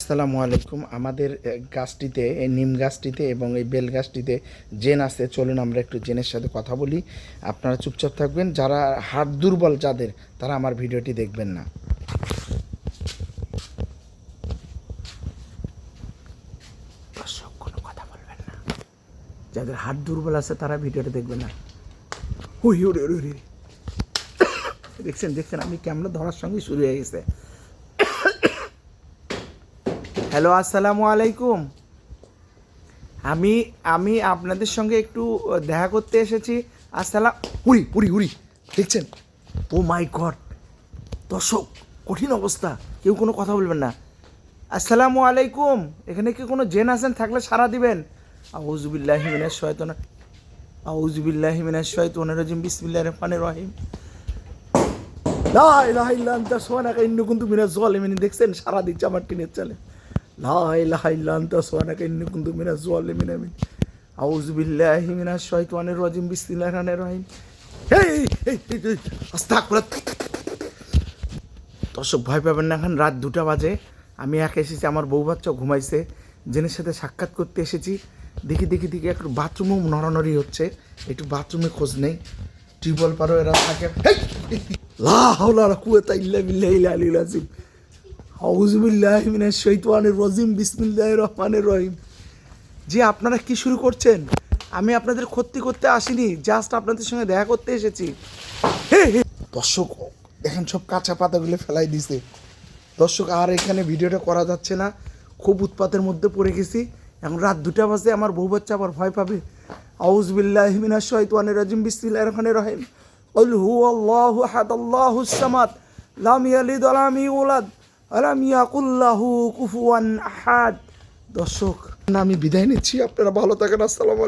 আসসালামু আলাইকুম। আমাদের গাছটিতে, এই নিম গাছটিতে এবং এই বেল গাছটিতে জেন আছে। চলুন আমরা একটু জেনের সাথে কথা বলি। আপনারা চুপচাপ থাকবেন। যারা হাড় দুর্বল যাদের, তারা আমার ভিডিওটি দেখবেন না। দর্শক, কোনো কথা বলবেন না। যাদের হাড় দুর্বল আছে তারা ভিডিওটি দেখবেন না। হুই উড়ে উড়ে উড়ে দেখছেন দেখছেন, আমি ক্যামেরা ধরার সঙ্গে শুরু হয়ে গেছে। হ্যালো, আসসালামু আলাইকুম। আমি আপনাদের সঙ্গে একটু দেখা করতে এসেছি। আসসালাম। হুড়ি হুড়ি হুড়ি দেখছেন? ও মাই গড! দর্শক, কঠিন অবস্থা, কেউ কোনো কথা বলবেন না। আসসালামু আলাইকুম। এখানে কি কোনো জেন আছেন? থাকলে সাড়া দিবেন। আউযুবিল্লাহি মিনাশ শাইতানির আউযুবিল্লাহি মিনাশ শাইতানির রাজিম। বিসমিল্লাহির রহমানির রহিম। লা ইলাহা ইল্লা আনতা সুবহানাকা ইন্নী কুনতু মিনাজ জালিমিন। দেখছেন, সাড়া দিচ্ছে আমার টিনের চালে। লা ইলাহা ইল্লা আনতা সুবহানাকা ইন্নী কুনতু মিনাজ জালিমিন। আমিন। আউযুবিল্লাহি মিনাশ শাইতানির রাজিম। বিসমিল্লাহির রহমানির রহিম। এই আস্তাগফিরুল্লাহ। দর্শক, ভয় পাবেন না। এখন রাত 2টা বাজে। আমি একা এসেছি, আমার বউ বাচ্চা ঘুমাইছে। জেনের সাথে সাক্ষাৎ করতে এসেছি। দেখি একটু বাথরুমেও নড়ানড়ি হচ্ছে। একটু বাথরুমে খোঁজ নেই। টিউবওয়েল পারও এরা থাকে। লা হাওলা ওয়ালা কুওয়াতা ইল্লা বিল্লাহিল আলিয়্যিল আযীম। আউযুবিল্লাহি মিনাশ শাইতানির রাজিম। বিসমিল্লাহির রহমানির রহিম। যে আপনারা কি শুরু করছেন? আমি আপনাদের ক্ষতি করতে আসিনি, জাস্ট আপনাদের সঙ্গে দেখা করতে এসেছি। দর্শক দেখেন, সব কাঁচা পাতাগুলো ফেলাই দিছে। দর্শক, আর এখানে ভিডিওটা করা যাচ্ছে না, খুব উৎপাতের মধ্যে পড়ে গেছি। এখন রাত 2টা বাজে, আমার বউ বাচ্চা আবার ভয় পাবে। আউযুবিল্লাহি মিনাশ শাইতানির রাজিম। বিসমিল্লাহির রহমানির রহিম। কুল হুয়াল্লাহু আহাদ আল্লাহুস সামাদ লাম ইয়ালিদ ওয়া লাম ইউলাদ ওয়া লাম ইয়াকুল লাহু কুফুয়ান আহাদ। দর্শক, আমি বিদায় নিচ্ছি। আপনারা ভালো থাকেন। আসসালামু আলাইকুম।